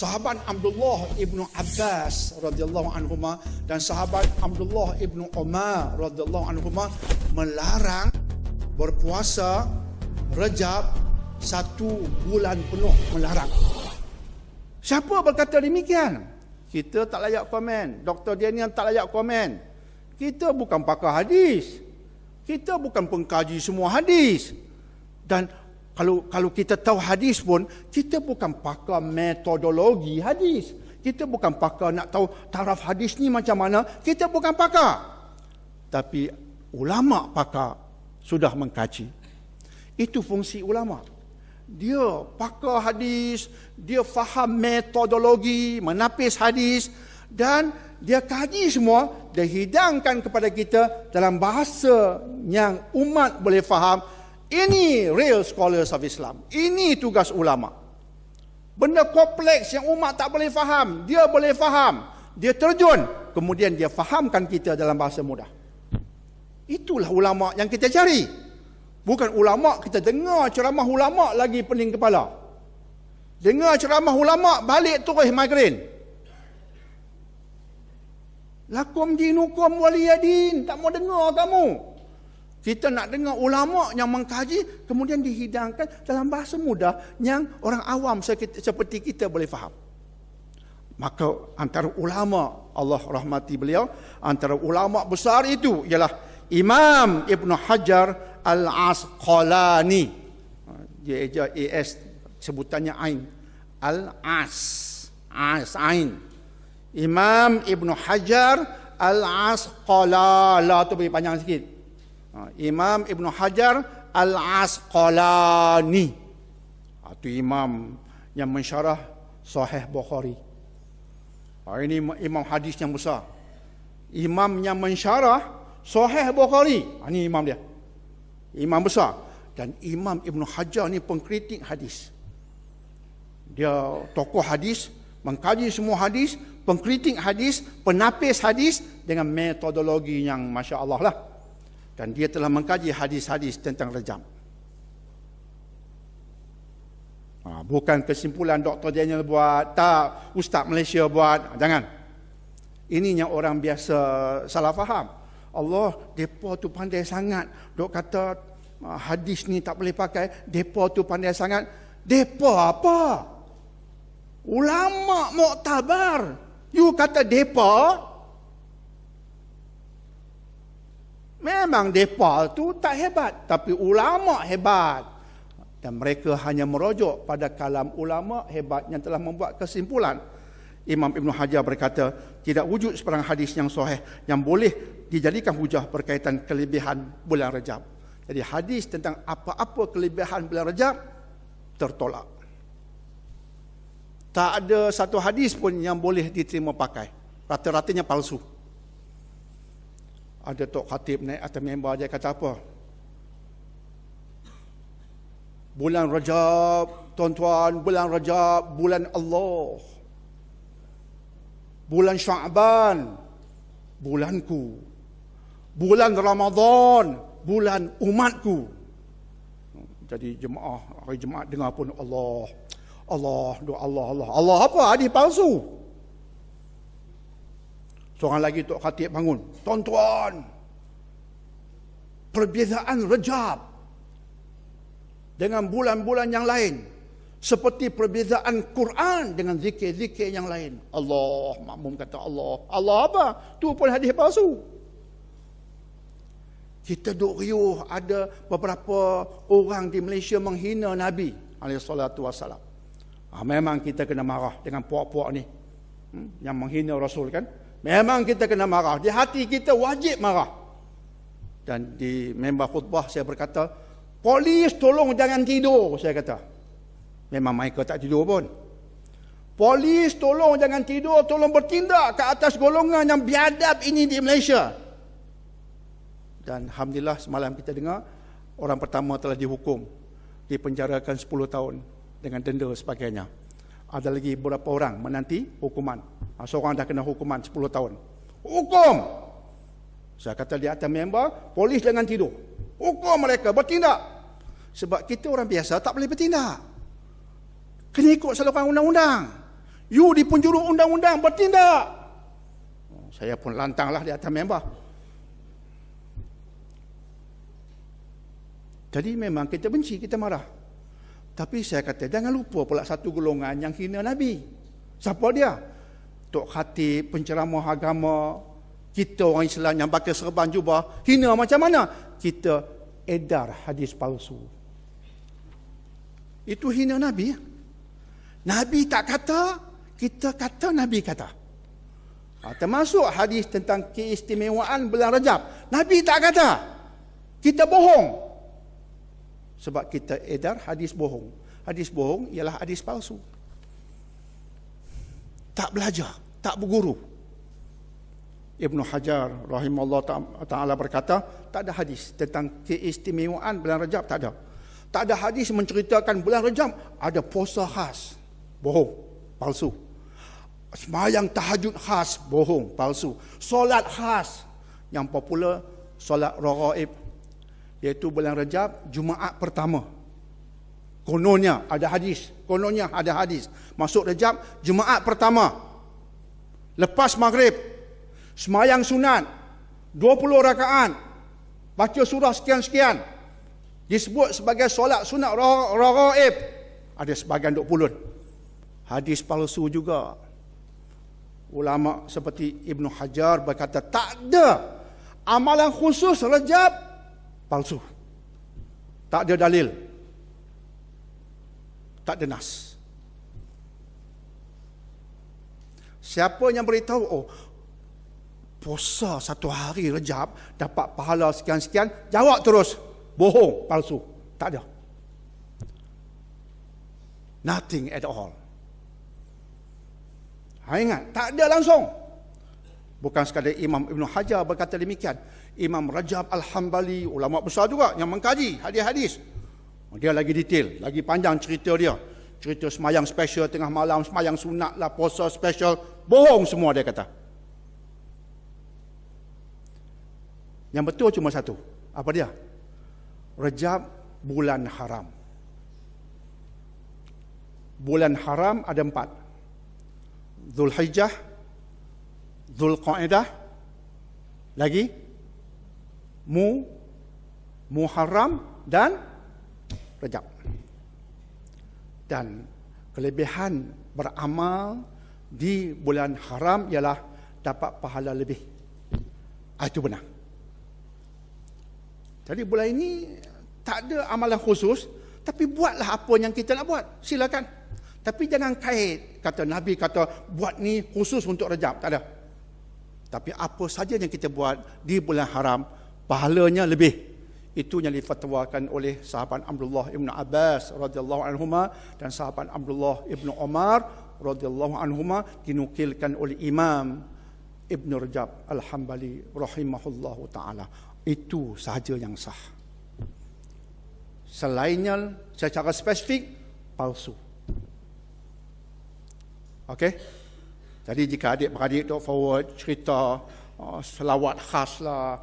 sahabat Abdullah ibnu Abbas radhiyallahu anhuma dan sahabat Abdullah ibnu Umar radhiyallahu anhuma melarang berpuasa Rajab 1 bulan penuh, melarang. Siapa berkata demikian? Kita tak layak komen. Dr. Daniel tak layak komen. Kita bukan pakar hadis. Kita bukan pengkaji semua hadis. Dan kalau kita tahu hadis pun, kita bukan pakar metodologi hadis. Kita bukan pakar nak tahu taraf hadis ni macam mana. Kita bukan pakar. Tapi ulama pakar sudah mengkaji. Itu fungsi ulama. Dia pakar hadis, dia faham metodologi, menapis hadis dan dia kaji semua, dia hidangkan kepada kita dalam bahasa yang umat boleh faham. Ini real scholars of Islam. Ini tugas ulama. Benda kompleks yang umat tak boleh faham, dia boleh faham. Dia terjun, kemudian dia fahamkan kita dalam bahasa mudah. Itulah ulama yang kita cari. Bukan ulama kita dengar ceramah ulama lagi pening kepala. Dengar ceramah ulama balik terus migrain. Lakum dinukum waliyadin, tak mau dengar kamu. Kita nak dengar ulama yang mengkaji, kemudian dihidangkan dalam bahasa mudah yang orang awam seperti kita boleh faham. Maka antara ulama, Allah rahmati beliau, antara ulama besar itu ialah Imam Ibn Hajar Al-Asqalani. Dia eja AS, sebutannya Ain. Al-As. Ain. Imam Ibn Hajar Al-Asqalani. Tu bagi panjang sikit. Imam Ibn Hajar Al-Asqalani. Itu imam yang mensyarah Sahih Bukhari. Ini imam hadis yang besar. Imam yang mensyarah Sahih Bukhari. Ini imam dia. Imam besar. Dan Imam Ibn Hajar ni pengkritik hadis. Dia tokoh hadis, mengkaji semua hadis, pengkritik hadis, penapis hadis dengan metodologi yang Masya Allah lah. Dan dia telah mengkaji hadis-hadis tentang rejam. Bukan kesimpulan Dr. Daniel buat, tak Ustaz Malaysia buat, jangan. Ini yang orang biasa salah faham. Allah, depa tu pandai sangat. Dok kata hadis ni tak boleh pakai. Depa tu pandai sangat. Depa apa? Ulama muktabar. You kata depa? Memang depa tu tak hebat. Tapi ulama hebat. Dan mereka hanya merujuk pada kalam ulama hebat yang telah membuat kesimpulan. Imam Ibn Hajar berkata, tidak wujud sebarang hadis yang sahih yang boleh dijadikan hujah berkaitan kelebihan bulan Rajab. Jadi hadis tentang apa-apa kelebihan bulan Rajab tertolak. Tak ada satu hadis pun yang boleh diterima pakai. Rata-ratanya palsu. Ada tok khatib naik atas member dia kata apa? Bulan Rajab, tuan-tuan, bulan Rajab, bulan Allah. Bulan Sya'ban, bulanku. Bulan Ramadan, bulan umatku. Jadi jemaah, hari Jumaat dengar pun Allah. Allah, doa Allah, Allah. Allah apa? Hadis palsu. Seorang lagi tok khatib bangun. Tuan-tuan, perbezaan Rajab dengan bulan-bulan yang lain seperti perbezaan Quran dengan zikir-zikir yang lain. Allah, makmum kata Allah. Allah apa? Tu pun hadis palsu. Kita duk riuh ada beberapa orang di Malaysia menghina Nabi SAW. Memang kita kena marah dengan puak-puak ni. Yang menghina Rasul kan. Memang kita kena marah. Di hati kita wajib marah. Dan di member khutbah saya berkata, polis tolong jangan tidur, saya kata. Memang mereka tak tidur pun. Polis tolong jangan tidur, tolong bertindak ke atas golongan yang biadab ini di Malaysia. Dan Alhamdulillah semalam kita dengar, orang pertama telah dihukum, dipenjarakan 10 tahun dengan denda sebagainya. Ada lagi beberapa orang menanti hukuman. Seorang dah kena hukuman 10 tahun. Hukum! Saya kata di atas member, polis jangan tidur. Hukum mereka, bertindak. Sebab kita orang biasa tak boleh bertindak. Kena ikut saluran undang-undang. You di penjuru undang-undang bertindak. Saya pun lantanglah di atas member. Jadi memang kita benci, kita marah. Tapi saya kata, jangan lupa pula satu golongan yang hina Nabi. Siapa dia? Tok Khatib, penceramah agama, kita orang Islam yang pakai serban jubah, hina macam mana? Kita edar hadis palsu. Itu hina Nabi. Nabi tak kata, kita kata Nabi kata. Termasuk hadis tentang keistimewaan bulan Rajab. Nabi tak kata. Kita bohong. Sebab kita edar hadis bohong. Hadis bohong ialah hadis palsu. Tak belajar, tak berguru. Ibnu Hajar rahimahullah ta'ala berkata, tak ada hadis tentang keistimewaan bulan Rajab, tak ada. Tak ada hadis menceritakan bulan Rajab ada puasa khas. Bohong, palsu. Sembahyang tahajud khas, bohong, palsu. Solat khas, yang popular solat raghaib, iaitu bulan Rajab Jumaat pertama. Kononnya ada hadis, masuk Rajab Jumaat pertama, lepas maghrib, sembahyang sunat 20 rakaat, baca surah sekian-sekian, disebut sebagai solat sunat raghaib. Ada sebahagian duk pulut. Hadis palsu juga. Ulama seperti Ibnu Hajar berkata tak ada amalan khusus Rajab, palsu. Tak ada dalil. Tak ada nas. Siapa yang beritahu, oh, puasa satu hari Rajab dapat pahala sekian-sekian, jawab terus, bohong, palsu. Tak ada. Nothing at all. Ingat, tak ada langsung. Bukan sekadar Imam Ibn Hajar berkata demikian. Imam Rajab Al-Hambali, ulama besar juga yang mengkaji hadis-hadis. Dia lagi detail, lagi panjang cerita dia. Cerita semayang special tengah malam, semayang sunat lah, puasa special. Bohong semua dia kata. Yang betul cuma satu. Apa dia? Rajab bulan haram. Bulan haram ada 4. Zulhijjah, Zulqa'dah, lagi Muharram dan Rajab. Dan kelebihan beramal di bulan haram ialah dapat pahala lebih. Itu benar. Jadi bulan ini tak ada amalan khusus, tapi buatlah apa yang kita nak buat. Silakan. Tapi jangan kait, kata Nabi kata buat ni khusus untuk Rajab, tak ada. Tapi apa saja yang kita buat di bulan haram, pahalanya lebih. Itu yang difatwakan oleh sahabat Abdullah ibn Abbas radhiyallahu anhuma dan sahabat Abdullah ibn Umar radhiyallahu anhuma, dinukilkan oleh Imam Ibn Rajab Al-Hambali rahimahullahu ta'ala. Itu sahaja yang sah. Selainnya secara spesifik, palsu. Okey? Jadi jika adik-beradik duk forward cerita selawat khas lah,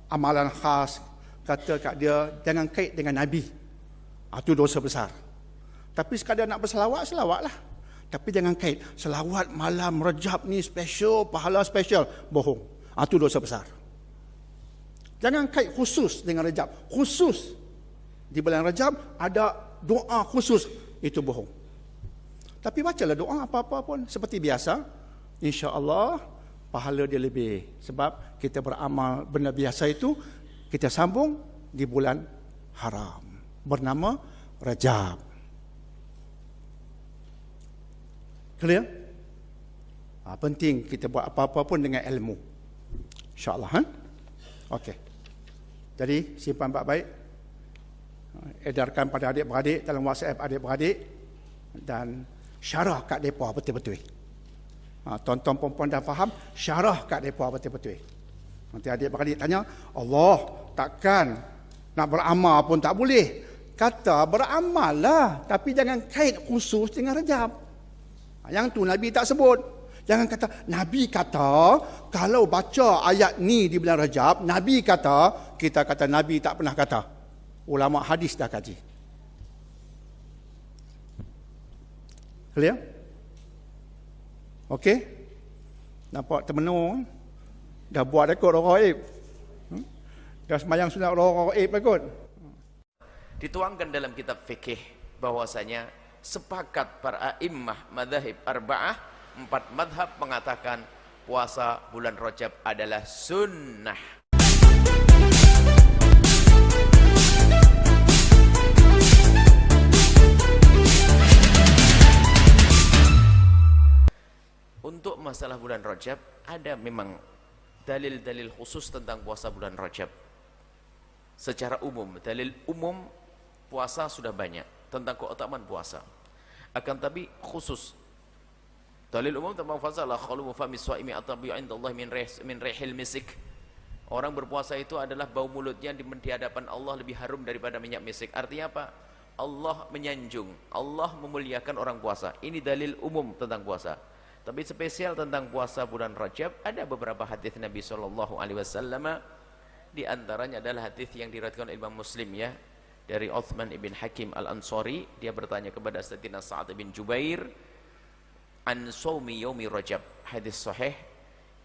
amalan khas, kata kat dia jangan kait dengan Nabi. Itu dosa besar. Tapi sekadar nak berselawat, selawatlah. Tapi jangan kait selawat malam Rajab ni special, pahala special, bohong. Itu dosa besar. Jangan kait khusus dengan Rajab. Khusus di bulan Rajab ada doa khusus, itu bohong. Tapi bacalah doa apa-apa pun seperti biasa, insya-Allah pahala dia lebih. Sebab kita beramal benda biasa itu kita sambung di bulan haram bernama Rajab. Clear? Penting kita buat apa-apa pun dengan ilmu. Insya-Allah, Okey. Jadi simpan baik-baik. Edarkan pada adik-beradik dalam WhatsApp adik-beradik dan syarah kat mereka betul-betul. Tuan-tuan perempuan dah faham, syarah kat mereka betul-betul. Nanti adik-beradik tanya, Allah takkan nak beramal pun tak boleh? Kata beramal lah, tapi jangan kait khusus dengan Rajab. Yang tu Nabi tak sebut. Jangan kata, Nabi kata, kalau baca ayat ni di bulan Rajab, Nabi kata, kita kata Nabi tak pernah kata. Ulama hadis dah kaji. Clear? Okey? Nampak termenung? Dah buat ikut orang gaib. Dah semayang sunat orang gaib ikut. Dituangkan dalam kitab fikih bahwasanya sepakat para a'immah madzhab arba'ah, 4 madhab mengatakan puasa bulan Rajab adalah sunnah. Untuk masalah bulan Rajab ada memang dalil-dalil khusus tentang puasa bulan Rajab. Secara umum, dalil umum puasa sudah banyak tentang keutamaan puasa. Akan tapi khusus dalil umum tentang puasa la khalu fami shaimi atabi indallahi min rihil misik. Orang berpuasa itu adalah bau mulutnya di hadapan Allah lebih harum daripada minyak misik. Artinya apa? Allah menyanjung, Allah memuliakan orang puasa. Ini dalil umum tentang puasa. Tapi spesial tentang puasa bulan Rajab ada beberapa hadis Nabi SAW. Di antaranya adalah hadis yang diriwayatkan oleh Imam Muslim ya, dari Uthman ibn Hakim al-Ansari. Dia bertanya kepada Sayyidina Sa'ad bin Jubair an shaumi yaumi Rajab. Hadis sahih.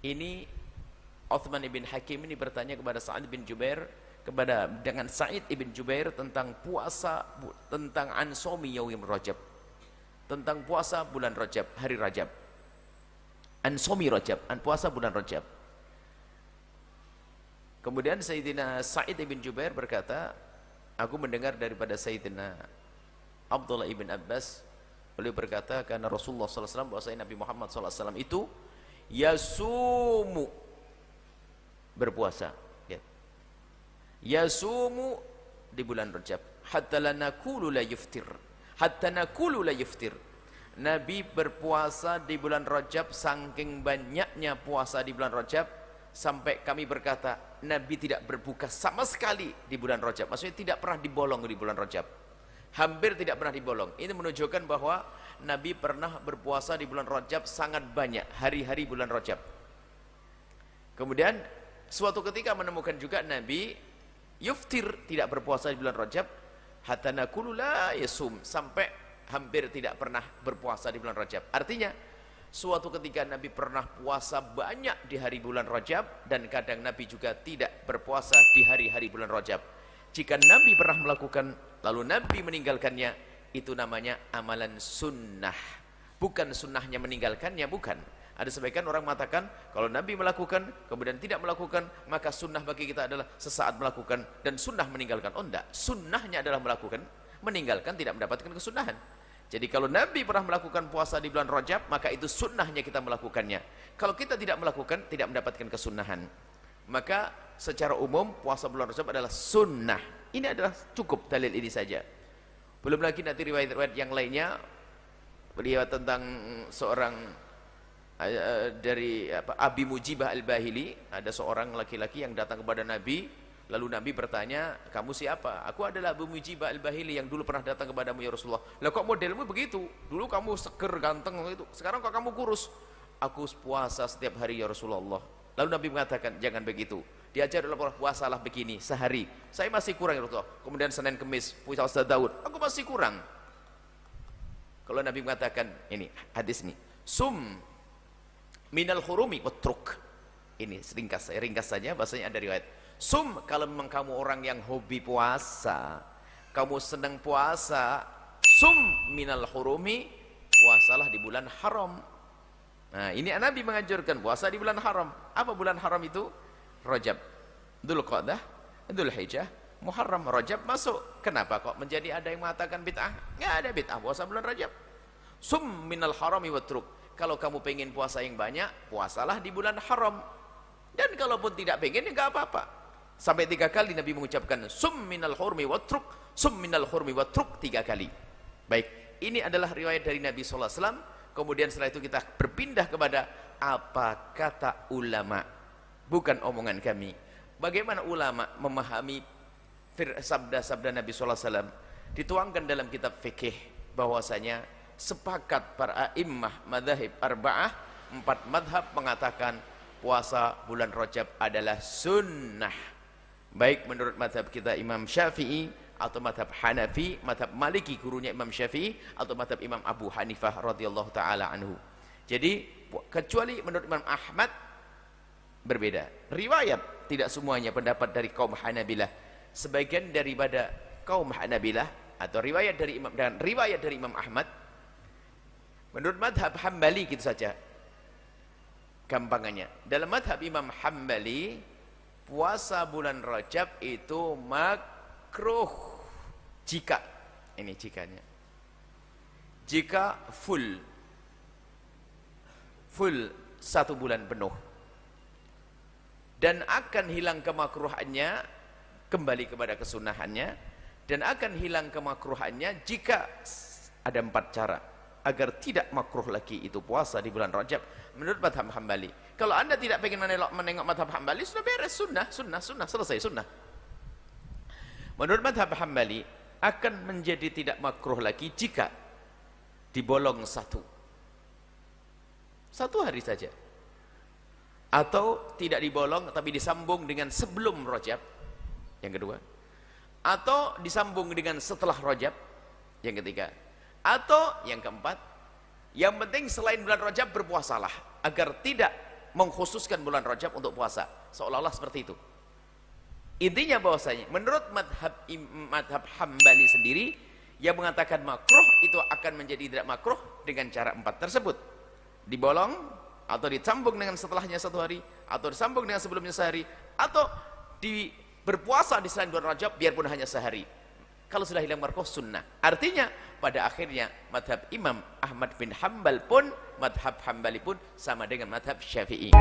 Ini Uthman ibn Hakim ini bertanya kepada Sa'ad bin Jubair, dengan Sa'id ibn Jubair tentang puasa, tentang an shaumi yaumi Rajab, tentang puasa bulan Rajab, hari Rajab. An shaumi Rajab, an puasa bulan Rajab. Kemudian Sayyidina Sa'id ibn Jubair berkata, aku mendengar daripada Sayyidina Abdullah ibn Abbas, beliau berkata karena Rasulullah SAW, bahwasanya Nabi Muhammad SAW itu yasumu, berpuasa ya. Yasumu di bulan Rajab hatta nakulu la yuftir, hatta nakulu la yuftir. Nabi berpuasa di bulan Rajab, saking banyaknya puasa di bulan Rajab sampai kami berkata Nabi tidak berbuka sama sekali di bulan Rajab. Maksudnya tidak pernah dibolong di bulan Rajab, hampir tidak pernah dibolong. Ini menunjukkan bahwa Nabi pernah berpuasa di bulan Rajab sangat banyak, hari-hari bulan Rajab. Kemudian suatu ketika menemukan juga Nabi yuftir, tidak berpuasa di bulan Rajab, hatta naqulu la yasum, sampai hampir tidak pernah berpuasa di bulan Rajab. Artinya suatu ketika Nabi pernah puasa banyak di hari bulan Rajab, dan kadang Nabi juga tidak berpuasa di hari-hari bulan Rajab. Jika Nabi pernah melakukan lalu Nabi meninggalkannya, itu namanya amalan sunnah. Bukan sunnahnya meninggalkannya, bukan. Ada sebagian orang mengatakan kalau Nabi melakukan kemudian tidak melakukan, maka sunnah bagi kita adalah sesaat melakukan dan sunnah meninggalkan. Oh enggak, sunnahnya adalah melakukan, meninggalkan tidak mendapatkan kesunahan. Jadi kalau Nabi pernah melakukan puasa di bulan Rajab, maka itu sunnahnya kita melakukannya. Kalau kita tidak melakukan, tidak mendapatkan kesunahan. Maka secara umum puasa bulan Rajab adalah sunnah. Ini adalah cukup dalil ini saja. Belum lagi nanti riwayat-riwayat yang lainnya, riwayat tentang seorang dari Abi Mujibah al-Bahili, ada seorang laki-laki yang datang kepada Nabi. Lalu Nabi bertanya, kamu siapa? Aku adalah Abu Mujibah al-Bahili yang dulu pernah datang kepadamu ya Rasulullah. Lah kok modelmu begitu? Dulu kamu seger, ganteng begitu. Sekarang kok kamu kurus? Aku puasa setiap hari ya Rasulullah. Lalu Nabi mengatakan, jangan begitu. Diajar oleh Allah, puasalah begini sehari. Saya masih kurang ya Rasulullah. Kemudian Senin Kemis, puasa Daud. Aku masih kurang. Kalau Nabi mengatakan, ini hadis ini, sum minal khurumi watruk. Ini ringkas saja, bahasanya ada riwayat. Sum, kalau memang kamu orang yang hobi puasa, kamu senang puasa, sum minal hurumi, puasalah di bulan haram. Nah ini Nabi menganjurkan puasa di bulan haram. Apa bulan haram itu? Rajab, Dzulqa'dah, Dzulhijjah, Muharram, Rajab masuk. Kenapa kok menjadi ada yang mengatakan bid'ah? Nggak ada bid'ah puasa bulan Rajab. Sum minal harami watruk. Kalau kamu pengen puasa yang banyak, puasalah di bulan haram. Dan kalaupun tidak pengen, ya nggak apa-apa. Sampai 3 kali Nabi mengucapkan sum minal hurmi watruk, sum minal hurmi watruk 3 kali. Baik, ini adalah riwayat dari Nabi SAW. Kemudian setelah itu kita berpindah kepada apa kata ulama, bukan omongan kami. Bagaimana ulama memahami sabda-sabda Nabi SAW? Dituangkan dalam kitab fikih bahwasanya sepakat para a'immah madzhab arba'ah, 4 madhab mengatakan puasa bulan Rajab adalah sunnah. Baik menurut madhab kita Imam Syafi'i, atau madhab Hanafi, madhab Maliki gurunya Imam Syafi'i, atau madhab Imam Abu Hanifah radhiyallahu ta'ala anhu. Jadi kecuali menurut Imam Ahmad berbeda. Riwayat tidak semuanya pendapat dari kaum Hanabilah. Sebagian daripada kaum Hanabilah atau riwayat dari Imam dan riwayat dari Imam Ahmad menurut madhab Hambali gitu saja. Gampangannya. Dalam madhab Imam Hambali puasa bulan Rajab itu makruh jika ini jikanya. Jika full 1 bulan penuh dan akan hilang kemakruhannya kembali kepada kesunahannya dan akan hilang kemakruhannya jika ada 4 cara agar tidak makruh lagi itu puasa di bulan Rajab menurut madhab Hambali. Kalau anda tidak pengen menengok madhab Hambali sudah beres, sunnah selesai sunnah. Menurut madhab Hambali akan menjadi tidak makruh lagi jika dibolong 1 hari saja atau tidak dibolong tapi disambung dengan sebelum Rajab yang kedua atau disambung dengan setelah Rajab yang ketiga atau yang keempat yang penting selain bulan Rajab berpuasalah agar tidak mengkhususkan bulan Rajab untuk puasa seolah-olah seperti itu. Intinya bahwasanya menurut madhab Hambali sendiri yang mengatakan makruh itu akan menjadi tidak makruh dengan cara 4 tersebut, dibolong atau disambung dengan setelahnya 1 hari atau disambung dengan sebelumnya sehari atau berpuasa di selain bulan Rajab biarpun hanya sehari. Kalau sudah hilang makruh sunnah. Artinya pada akhirnya madhab Imam Ahmad bin Hambal pun madhab Hambali pun sama dengan madhab Syafi'i.